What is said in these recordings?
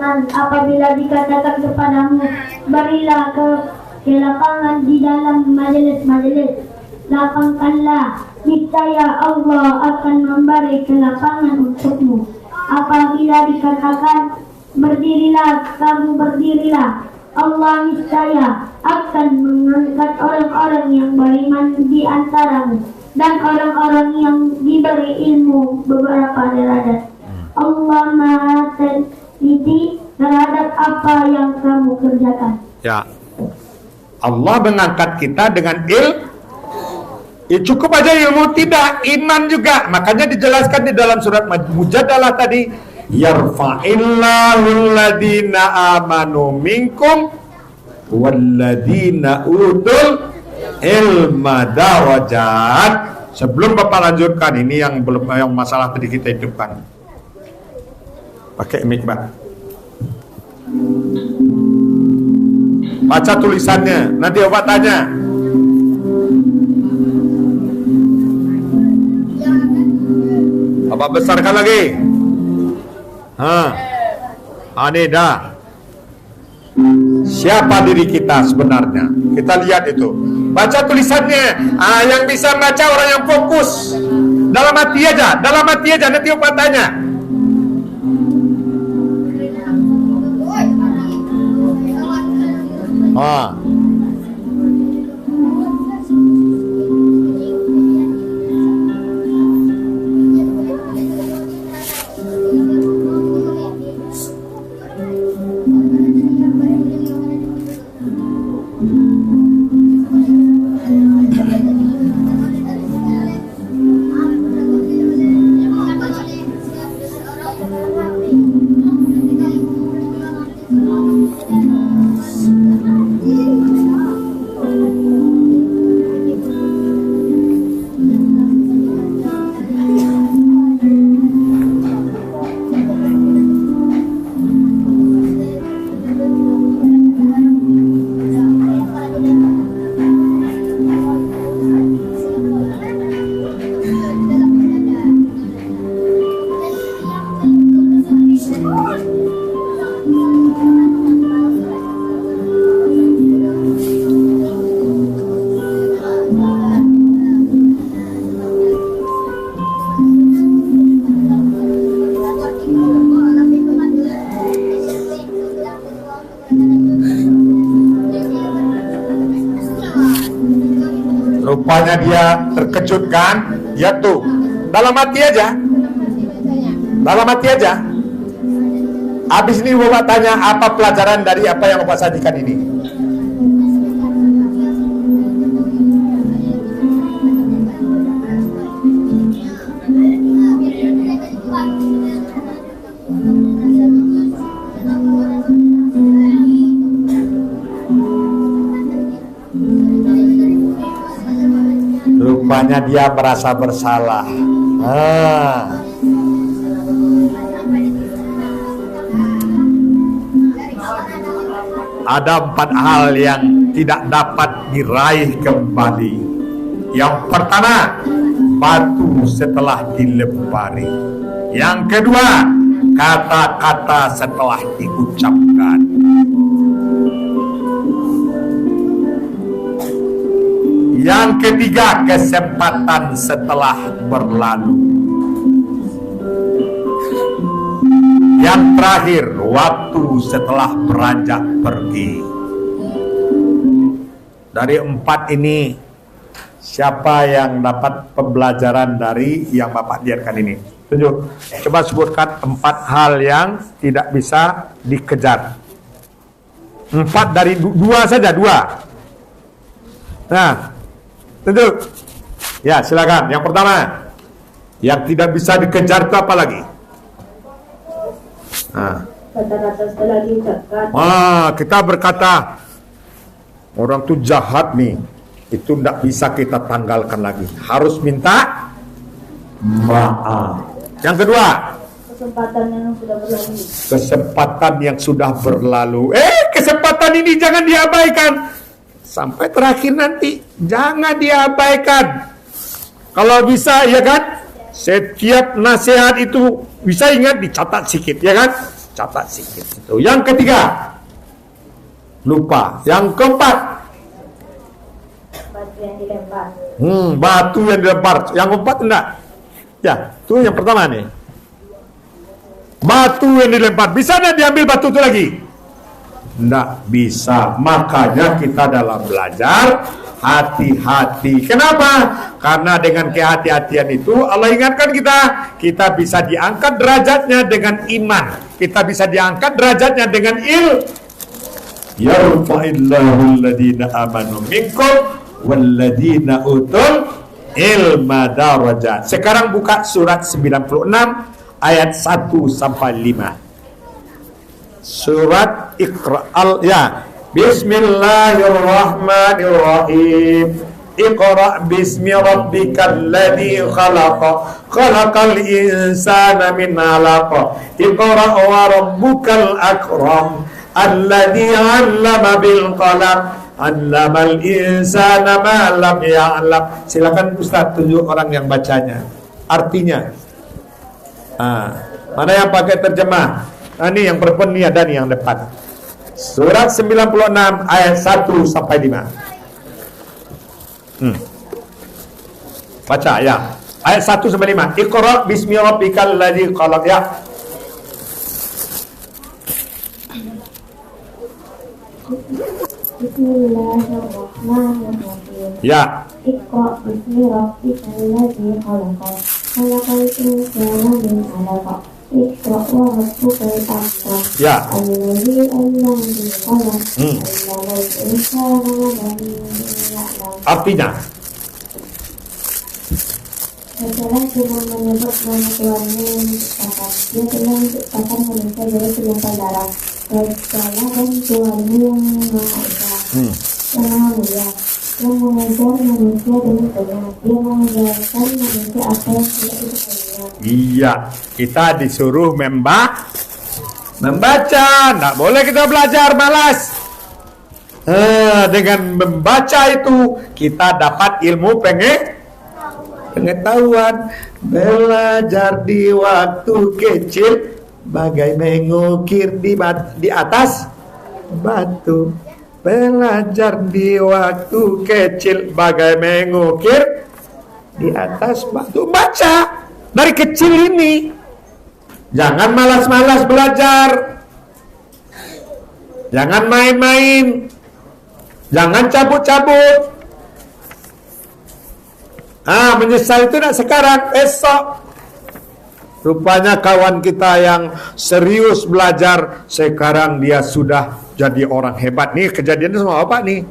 dengan apabila dikatakan kepadamu, berilah kelapangan di dalam majelis-majelis, lapangkanlah, niscaya Allah akan memberi kelapangan untukmu. Apabila dikatakan berdirilah, kamu berdirilah, Allah niscaya akan mengangkat orang-orang yang beriman di antaramu dan orang-orang yang diberi ilmu beberapa derajat. Allah Maha teliti terhadap apa yang kamu kerjakan. Ya, Allah mengangkat kita dengan ya cukup aja ilmu, tidak iman juga. Makanya dijelaskan di dalam surat Mujadalah tadi, yarfa'illahu alladhina amanu minkum walladhina utul ilma darajat. Sebelum Bapak lanjutkan, ini yang belum, yang masalah tadi kita hidupkan. Pakai mic, Pak. Baca tulisannya, nanti Bapak tanya. Bapak besarkan lagi. Ini dah. Siapa diri kita sebenarnya? Kita lihat itu. Baca tulisannya. Yang bisa baca orang yang fokus. Dalam hati aja, nanti Bapak tanya. Rupanya dia terkejut kan? Ya tuh, dalam hati aja. Habis ini Bapak tanya, apa pelajaran dari apa yang Bapak sajikan ini? Rupanya dia merasa bersalah. Ada 4 hal yang tidak dapat diraih kembali. Yang pertama, batu setelah dilempari. Yang kedua, kata-kata setelah diucapkan. Yang ketiga, kesempatan setelah berlalu. Yang terakhir, waktu setelah beranjak pergi. Dari 4 ini, siapa yang dapat pembelajaran dari yang Bapak lihatkan ini? Tunjuk. Coba sebutkan 4 hal yang tidak bisa dikejar. 4 dari 2 saja, 2. Nah, tunjuk. Ya, silakan. Yang pertama, yang tidak bisa dikejar itu apa lagi? Kata-kata setelah diucapkan. Kita berkata orang tuh jahat nih, itu tidak bisa kita tanggalkan lagi. Harus minta maaf. Yang kedua, Kesempatan yang sudah berlalu. Kesempatan yang sudah berlalu. Kesempatan ini jangan diabaikan. Sampai terakhir nanti, jangan diabaikan. Kalau bisa, ya kan? Setiap nasihat itu bisa ingat, dicatat sedikit, ya kan? catat sikit itu. Yang ketiga, lupa. Yang keempat, Batu yang dilempar. batu yang dilempar. Yang keempat enggak? Ya, itu yang pertama nih. Batu yang dilempar. Bisa enggak diambil batu itu lagi? Enggak bisa. Makanya kita dalam belajar hati-hati. Kenapa? Karena dengan kehati-hatian itu Allah ingatkan kita bisa diangkat derajatnya dengan iman. Kita bisa diangkat derajatnya dengan yarfa'illahu alladhina amanu minkum walladhina utul ilma darajat. Sekarang buka surat 96 ayat 1 sampai 5. Surat Iqra Bismillahirrahmanirrahim. Iqra bismi rabbikal ladzi khalaq. Khalaqal insana min 'alaq. Iqra wa rabbukal akram. Alladzi 'allama bil qalam. 'Allamal insana ma lam ya'lam. Silakan Ustaz tunjuk orang yang bacanya. Artinya. Mana yang pakai terjemah? Ini yang perempuan ni ada nih yang depan. Surat 96 ayat 1 sampai 5. Baca ya. Ayat 1 sampai 5. Iqra bismi rabbikal ladzi khalaq ya. Bismillahirrahmanirrahim. Ya. Iqra bismi rabbikal ladzi khalaq. Khalaqal insana min 'alaq. Iqra wa rabbukal akram. Ya. Alladzi 'allama bil qalam. 'Allamal insana ma lam ya'lam. Artinya. Setelah Tuhan menyebut nama Tuhannya yang menciptakan, Dia telah menciptakan manusia dari segumpal darah. Bersalah dan Tuhanmu yang Maha Esa, yang Maha Mulia, yang mengajar manusia dengan benar. Dia mengajarkan manusia apa yang tidak diketahuinya. Iya, kita disuruh membaca. Nggak boleh kita belajar malas. Dengan membaca itu kita dapat ilmu pengetahuan. Belajar di waktu kecil bagai mengukir di atas batu. Belajar di waktu kecil bagai mengukir di atas batu. Baca dari kecil ini. Jangan malas-malas belajar. Jangan main-main. Jangan cabut-cabut. Menyesal itu tidak sekarang, esok. Rupanya kawan kita yang serius belajar, sekarang dia sudah jadi orang hebat. Nih kejadiannya sama apa nih?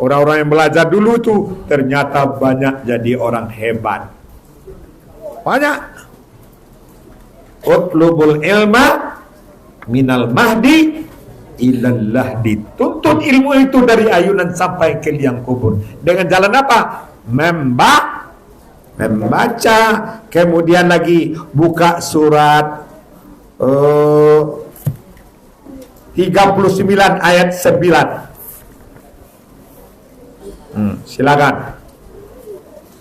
Orang-orang yang belajar dulu tuh ternyata banyak jadi orang hebat. Banyak. Utlubul ilma minal mahdi ilallah. Dituntut ilmu itu dari ayunan sampai ke liang kubur. Dengan jalan apa? Membaca. Kemudian lagi buka surat 39 ayat 9. Silakan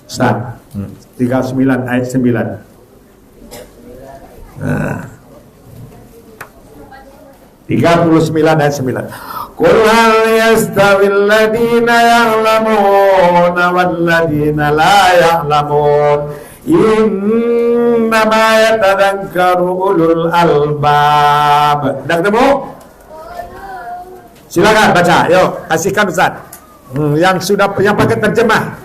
Ustaz. 39 ayat 9. 39 ayat 9. Qul hal yastawil ladina ya'lamuna wal ladina la ya'lamun innama yatadakkaru ulul albab. Dah ketemu? Silakan baca. Yuk, kasihkan Ustaz. Yang pakai terjemah.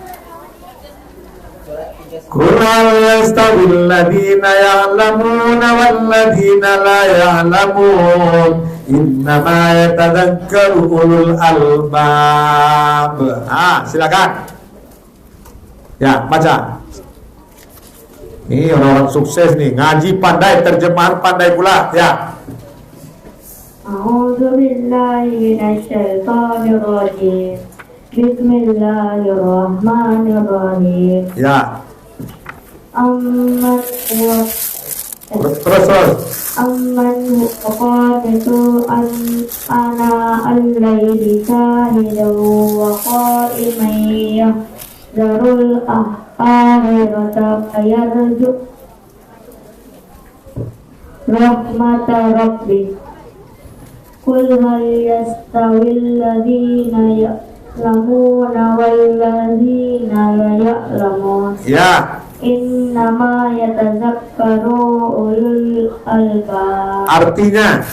Qul hal yastawil ladina ya'lamuna wal ladina la ya'lamun innama yatadakkaru ulul albab. Silakan. Ya, baca. Ini orang-orang sukses nih, ngaji pandai, terjemahan pandai pula. Ya. A'udzu billahi minasyaitonir rajim. Bismillahirrahmanirrahim. Ya. Amman huwa Terus. Amman qanitu ana al-laili sahidan wa qa'iman yahzarul akhirata fayarju rahmata rabbi Qul hal yastawil ladzina ya'lamuna wal ladzina la ya'lamun. Ya. Innama yatazakkaru ulul albab. Artinya,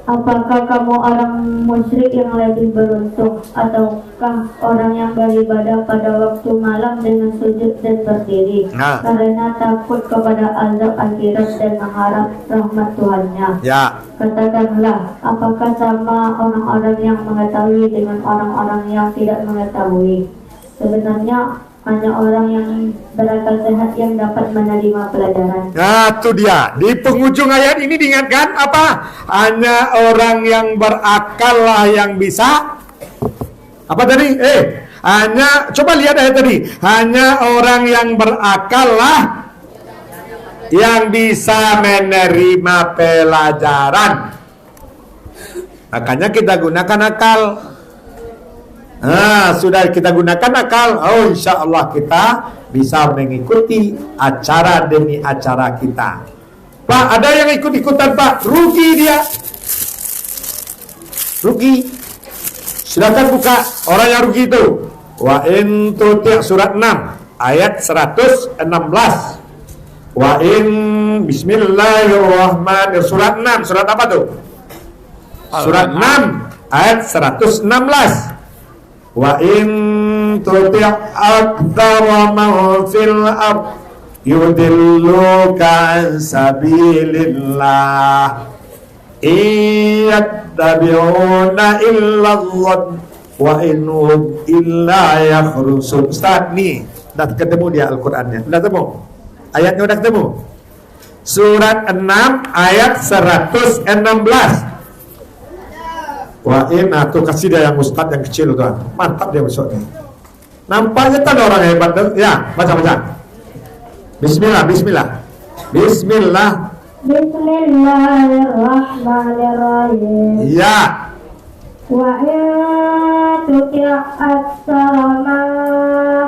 apakah kamu orang musyrik yang lebih beruntung, ataukah orang yang beribadah pada waktu malam dengan sujud dan berdiri karena takut kepada azab akhirat dan mengharap rahmat Tuhannya? ya. Katakanlah, apakah sama orang-orang yang mengetahui dengan orang-orang yang tidak mengetahui? Sebenarnya hanya orang yang berakal sehat yang dapat menerima pelajaran. Nah, itu dia. Di penghujung ayat ini diingatkan apa? Hanya orang yang berakal lah yang bisa. Apa tadi? Hanya, coba lihat ayat tadi. Hanya orang yang berakal lah yang bisa menerima pelajaran. Makanya kita gunakan akal. Sudah kita gunakan akal, insya Allah kita bisa mengikuti acara demi acara kita. Pak, ada yang ikut-ikutan Pak, rugi dia. Rugi. Silakan buka orang yang rugi itu. Wa in tuti' surat 6 ayat 116. Wa in bismillahirrahmanirrahim surat 6, surat apa tuh? Surat 6 ayat 116. Wa in tuti' aktsara man fil ard yudilluka an sabilillah iyattabi'una illa dhann wa inhum illa yakhrusun. Ustaz, nih udah ketemu dia Al-Qur'annya. Udah ketemu? Ayatnya udah ketemu? Surat 6 ayat 116. Wah, tuh kasih dia yang ustadz yang kecil tuh, mantap dia besoknya. Nampaknya kan orang hebat tuh. Ya, baca. Bismillah. Bismillahirrahmanirrahim. Ya. Wa in tuti' aktsara ma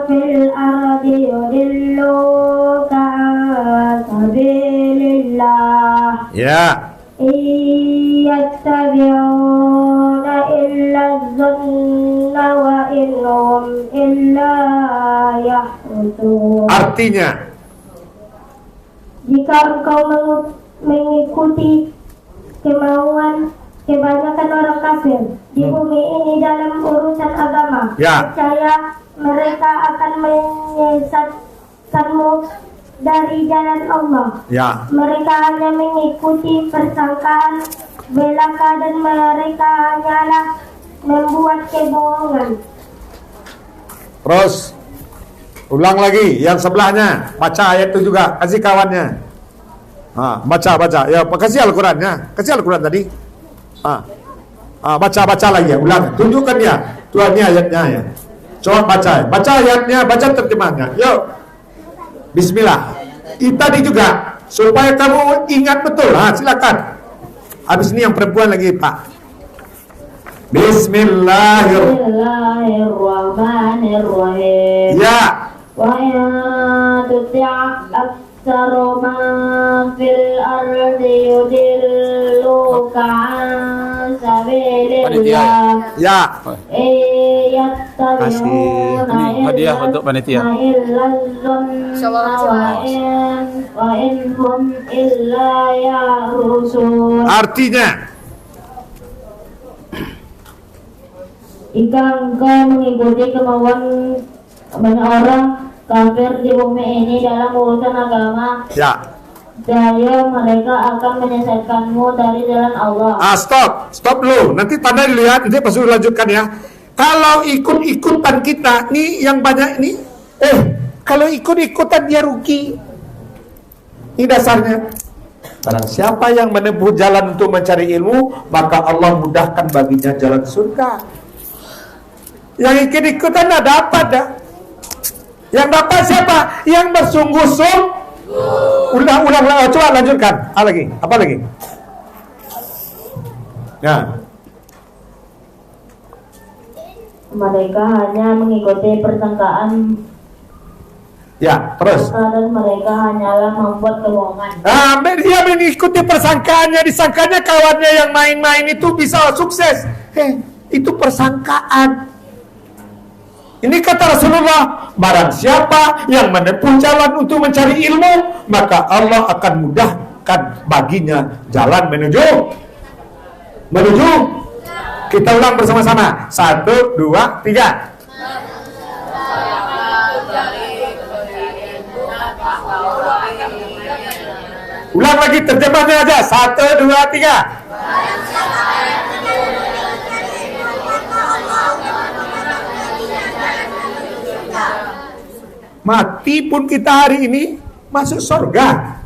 fil ardi yudilluka an sabilillah. Ya. Iyattabi'una illa dhanna wa innahum illa yahrusun. Artinya, jika engkau mengikuti kemauan kebanyakan orang kafir di bumi ini dalam urusan agama, percaya mereka akan menyesatkanmu dari jalan Allah. Mereka hanya mengikuti persangkaan belaka dan mereka hanyalah membuat kebohongan. Terus ulang lagi yang sebelahnya, baca ayat itu juga, kasih kawannya. Baca. Ya, kasih Al-Qur'annya. Kasih Al-Qur'an tadi. Baca lagi ya, ulang. Tunjukkan dia. Tuhan, ini ayatnya ya. Coba baca. Baca ayatnya, baca terjemahnya. Yuk. Bismillah. Tadi juga supaya kamu ingat betul. Silakan. Habis ini yang perempuan lagi, Pak. Bismillahirrahmanirrahim. Ya. Wa in tuti' aktsara man fil ardi yudilluka an sabilillah. Ya. Yattabi'una hadiah untuk panitia. Wa inhum illa yahrusun. Artinya, jika engkau mengikuti kemauan banyak orang kafir di bumi ini dalam urusan agama, daya mereka akan menyesatkanmu dari jalan Allah. Stop dulu. Nanti tanda dilihat, nanti pas lanjutkan ya. Kalau ikut-ikutan kita, nih yang banyak ini, kalau ikut-ikutan dia rugi. Ini dasarnya. Barang siapa yang menempuh jalan untuk mencari ilmu, maka Allah mudahkan baginya jalan surga. Yang ikut-ikutan tidak dapat dah. Yang dapat siapa? Yang bersungguh-sungguh. Ulang. Coba lanjutkan. Apa lagi? Ya. Mereka hanya mengikuti persangkaan Ya, terus. Dan mereka hanyalah membuat kebohongan. Dia mengikuti persangkaannya, disangkanya kawannya yang main-main itu bisa sukses. Itu persangkaan. Ini kata Rasulullah, barang siapa yang menempuh jalan untuk mencari ilmu, maka Allah akan mudahkan baginya jalan menuju. Kita ulang bersama-sama. 1, 2, 3. Ulang lagi terjemahnya aja. 1, 2, 3. Mati pun kita hari ini masuk surga.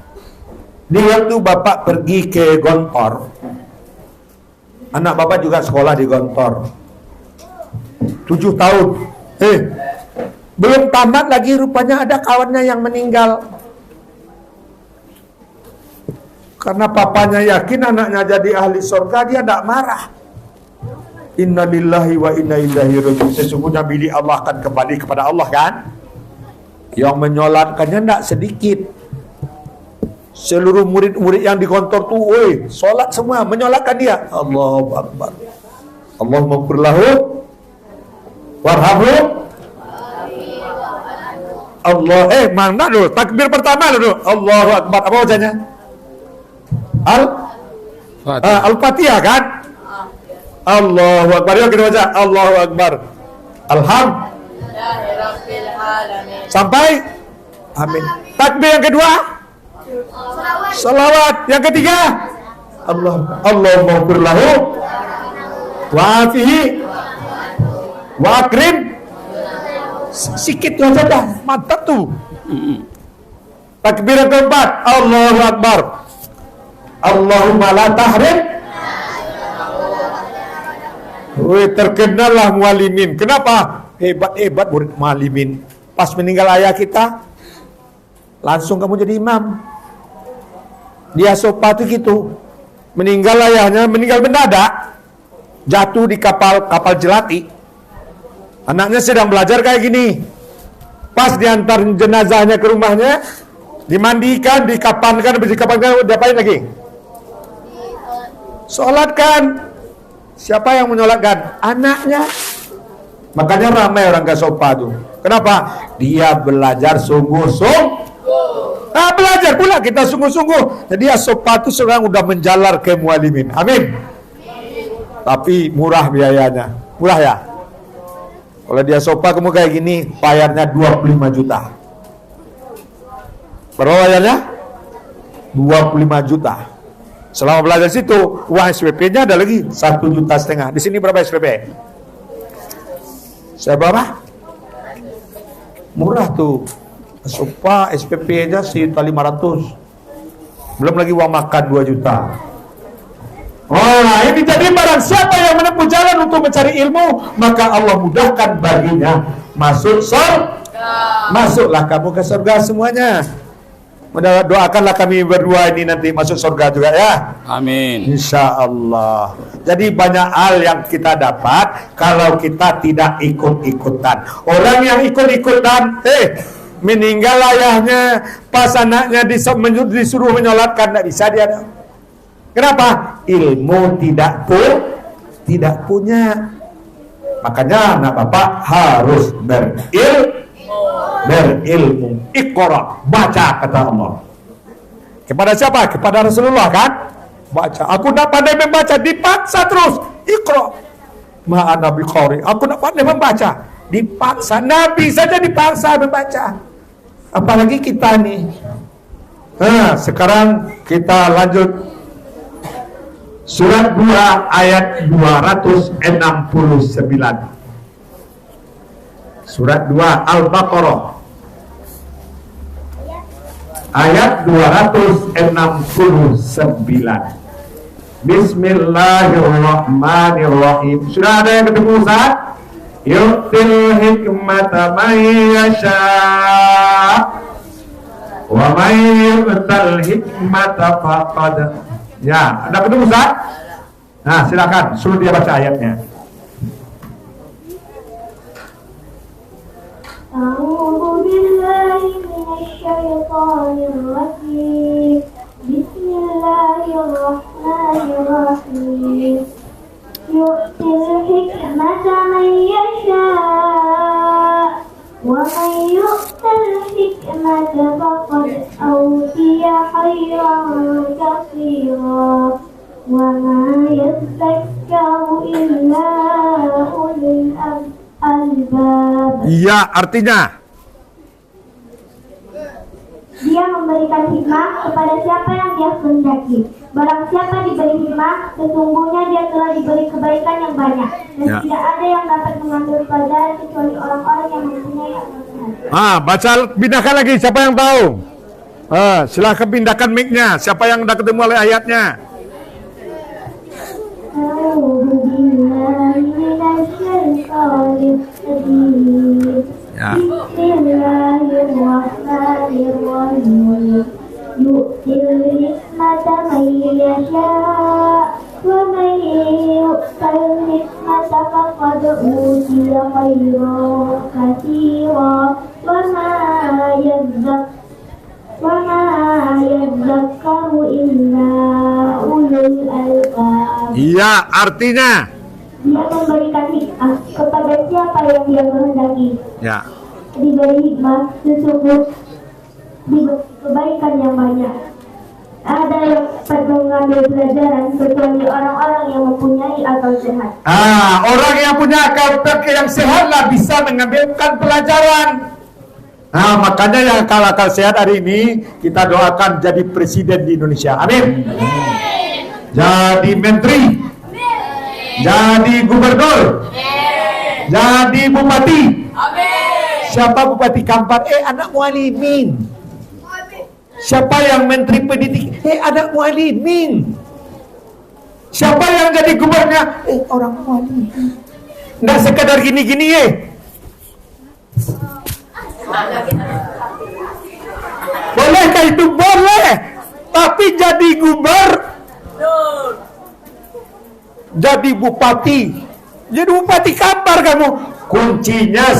Di waktu Bapak pergi ke Gontor, anak Bapak juga sekolah di Gontor 7 tahun. Belum tamat lagi rupanya ada kawannya yang meninggal. Karena papanya yakin anaknya jadi ahli surga, dia tidak marah. Innalillahi wa inna ilaihi raji'un. Sesungguhnya milik Allah akan kembali kepada Allah kan. Yang menyolatkannya tidak sedikit. Seluruh murid-murid yang di kantor tuh, solat semua, menyolatkan dia. Allahu Akbar. Allahumma ighfir lahu warhamhu. Allah, mana dulu? Takbir pertama dulu. Allahu Akbar. Apa bacanya? Al-Fatihah kan? Allahu Akbar. Yuk kita baca. Allahu Akbar. Sampai amin. Takbir yang kedua, salawat. Yang ketiga, Allahumma ighfir lahu wa afihi wa akrim. Sikit tu aja dah, mantap tu. Takbir yang keempat, Allahu Akbar. Allahumma la tahrim. Terkenallah mualimin. Kenapa? Hebat murid mualimin. Pas meninggal ayah kita, langsung kamu jadi imam. Dia sopa tuh gitu. Meninggal ayahnya, meninggal mendadak. Jatuh di kapal jelati. Anaknya sedang belajar kayak gini. Pas diantar jenazahnya ke rumahnya, dimandikan, dikapankan, diapain lagi? Sholatkan. Siapa yang menyolatkan? Anaknya. Makanya ramai orang ke sopa tuh. Kenapa? Dia belajar sungguh-sungguh. Belajar pula kita sungguh-sungguh. Jadi sopa tuh sekarang udah menjalar ke mualimin. Amin. Tapi murah biayanya. Murah ya? Kalau dia sopa kamu kayak gini, bayarnya 25 juta. Berapa bayarnya? 25 juta. Selama belajar situ, uang SPP-nya ada lagi 1,5 juta. Di sini berapa SPP? Saya berapa? Murah tuh. Sopa SPP-nya 1,500. Belum lagi uang makan 2 juta. Ini jadi barang siapa yang menempuh jalan untuk mencari ilmu, maka Allah mudahkan baginya masuk surga. Masuklah kamu ke surga semuanya. Doakanlah kami berdua ini nanti masuk surga juga ya. Amin. Insya Allah. Jadi banyak hal yang kita dapat kalau kita tidak ikut-ikutan. Orang yang ikut-ikutan, meninggal ayahnya, pas anaknya disuruh menyolatkan, tidak bisa dia. Kenapa? Ilmu tidak punya. Makanya anak bapak harus berilmu. Iqra, baca kata Allah. Kepada siapa? Kepada Rasulullah kan? Baca. Aku nak pandai membaca, dipaksa terus. Iqra. Ma'ana biqari. Aku nak pandai membaca, dipaksa. Nabi saja dipaksa membaca. Apalagi kita nih. Sekarang kita lanjut. Surat 2 ayat 269. Surat 2 Al-Baqarah ayat 269. Bismillahirrahmanirrahim. Sudah ada yang ketemu Ustaz? Yu'til hikmata man yasha' wa man yu'tal hikmata faqad. Ya, ada ketemu Ustaz? Nah, silakan suruh dia baca ayatnya. A'udzu billahi minasyaitonir rajim. Bismillahirrahmanirrahim. Yu'til hikmata man yasha' wa man yu'tal hikmata faqad awtiya khairan katsira wa ma yadhakkaru illa ulul albab. Iya, artinya Dia memberikan hikmah kepada siapa yang dia kehendaki. Barang siapa diberi hikmah, sesungguhnya dia telah diberi kebaikan yang banyak. Dan tidak ada yang dapat mengambil pelajaran kecuali orang-orang yang mempunyai akal sehat. Baca pindahkan lagi, siapa yang tahu? Silahkan pindahkan mic-nya. Siapa yang sudah ketemu oleh ayatnya? A'udzu billahi minasyaitonir rajim. Bismillahirrahmanirrahim. Yu'til hikmata man yasha' wa man yu'tal hikmata faqad utiya khairan katsira wa ma yadhakkaru illa ulul albab. Iya, artinya Dia memberikan hikmah kepada siapa yang dia kehendaki. ya. Diberi hikmah sesungguhnya diberi kebaikan yang banyak. Ada yang dapat mengambil pelajaran kecuali orang-orang yang mempunyai akal sehat. Orang yang punya akal yang sehatlah bisa mengambilkan pelajaran. Makanya yang akal sehat hari ini kita doakan jadi presiden di Indonesia. Amin. Jadi menteri. Jadi gubernur. Jadi bupati. Siapa bupati Kampar? Anak mualimin. Siapa yang menteri pendidik? Anak mualimin. Siapa yang jadi gubernur? Orang mualimin. Nggak sekedar gini-gini Bolehkah itu? Boleh. Tapi jadi jadi bupati. Jadi bupati Kampar kamu. Kuncinya